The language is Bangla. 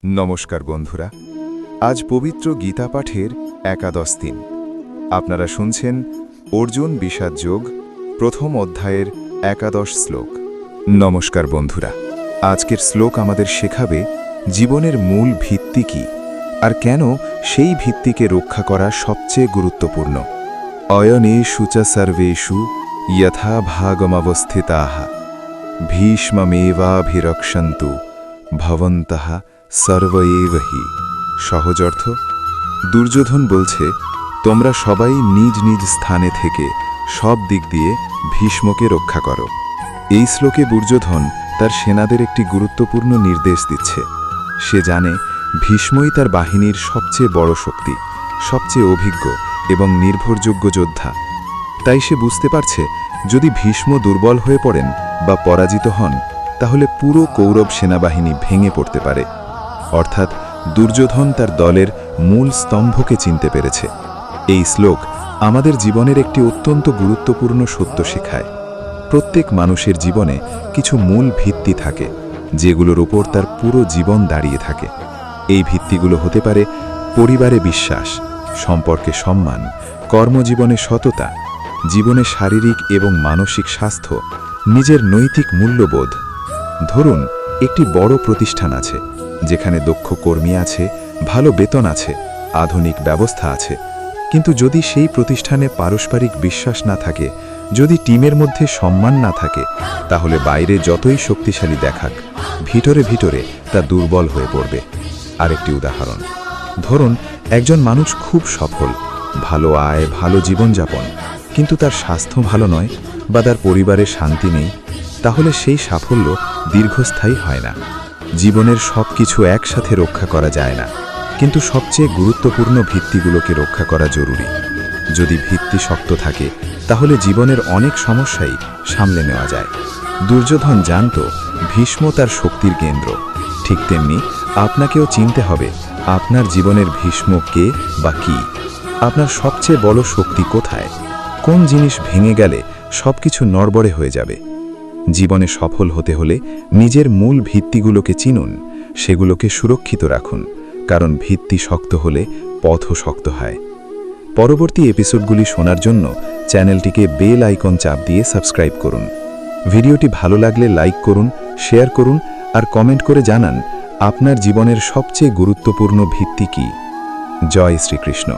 নমস্কার বন্ধুরা, আজ পবিত্র গীতা পাঠের একাদশ দিন। আপনারা শুনছেন অর্জুন বিষাদ যোগ প্রথম অধ্যায়ের একাদশ শ্লোক। নমস্কার বন্ধুরা, আজকের শ্লোক আমাদের শেখাবে জীবনের মূল ভিত্তি কী আর কেন সেই ভিত্তিকে রক্ষা করা সবচেয়ে গুরুত্বপূর্ণ। অয়নেষু চ সর্বেষু যথা ভাগমবস্থিতাঃ ভীষ্মমেবাভিরক্ষন্তু ভবন্তঃ সর্বএবহি। সহজ অর্থ, দুর্যোধন বলছে, তোমরা সবাই নিজ নিজ স্থানে থেকে সব দিক দিয়ে ভীষ্মকে রক্ষা করো। এই শ্লোকে দুর্যোধন তার সেনাদের একটি গুরুত্বপূর্ণ নির্দেশ দিচ্ছে। সে জানে ভীষ্মই তার বাহিনীর সবচেয়ে বড় শক্তি, সবচেয়ে অভিজ্ঞ এবং নির্ভরযোগ্য যোদ্ধা। তাই সে বুঝতে পারছে, যদি ভীষ্ম দুর্বল হয়ে পড়েন বা পরাজিত হন, তাহলে পুরো কৌরব সেনাবাহিনী ভেঙে পড়তে পারে। অর্থাৎ দুর্যোধন তার দলের মূল স্তম্ভকে চিনতে পেরেছে। এই শ্লোক আমাদের জীবনের একটি অত্যন্ত গুরুত্বপূর্ণ সত্য শেখায়। প্রত্যেক মানুষের জীবনে কিছু মূল ভিত্তি থাকে, যেগুলোর উপর তার পুরো জীবন দাঁড়িয়ে থাকে। এই ভিত্তিগুলো হতে পারে পরিবারে বিশ্বাস, সম্পর্কে সম্মান, কর্মজীবনে সততা, জীবনে শারীরিক এবং মানসিক স্বাস্থ্য, নিজের নৈতিক মূল্যবোধ। ধরুন, একটি বড় প্রতিষ্ঠান আছে, যেখানে দক্ষ কর্মী আছে, ভালো বেতন আছে, আধুনিক ব্যবস্থা আছে, কিন্তু যদি সেই প্রতিষ্ঠানে পারস্পরিক বিশ্বাস না থাকে, যদি টিমের মধ্যে সম্মান না থাকে, তাহলে বাইরে যতই শক্তিশালী দেখাক, ভিতরে ভিতরে তা দুর্বল হয়ে পড়বে। আরেকটি উদাহরণ, ধরুন একজন মানুষ খুব সফল, ভালো আয়, ভালো জীবনযাপন, কিন্তু তার স্বাস্থ্য ভালো নয় বা তার পরিবারে শান্তি নেই, তাহলে সেই সাফল্য দীর্ঘস্থায়ী হয় না। জীবনের সব কিছু একসাথে রক্ষা করা যায় না, কিন্তু সবচেয়ে গুরুত্বপূর্ণ ভিত্তিগুলোকে রক্ষা করা জরুরি। যদি ভিত্তি শক্ত থাকে, তাহলে জীবনের অনেক সমস্যাই সামলে নেওয়া যায়। দুর্যোধন জানত ভীষ্ম তার শক্তির কেন্দ্র। ঠিক তেমনি আপনাকেও চিনতে হবে আপনার জীবনের ভীষ্ম কে বা কি। আপনার সবচেয়ে বড় শক্তি কোথায়? কোন জিনিস ভেঙে গেলে সবকিছু নড়বড়ে হয়ে যাবে? জীবনে সফল হতে হলে নিজের মূল ভিত্তিগুলোকে চিনুন, সেগুলোকে সুরক্ষিত রাখুন, কারণ ভিত্তি শক্ত হলে পথও শক্ত হয়। পরবর্তী এপিসোডগুলি শোনার জন্য চ্যানেলটিকে বেল আইকন চাপ দিয়ে সাবস্ক্রাইব করুন। ভিডিওটি ভালো লাগলে লাইক করুন, শেয়ার করুন আর কমেন্ট করে জানান আপনার জীবনের সবচেয়ে গুরুত্বপূর্ণ ভিত্তি কী। জয় শ্রীকৃষ্ণ।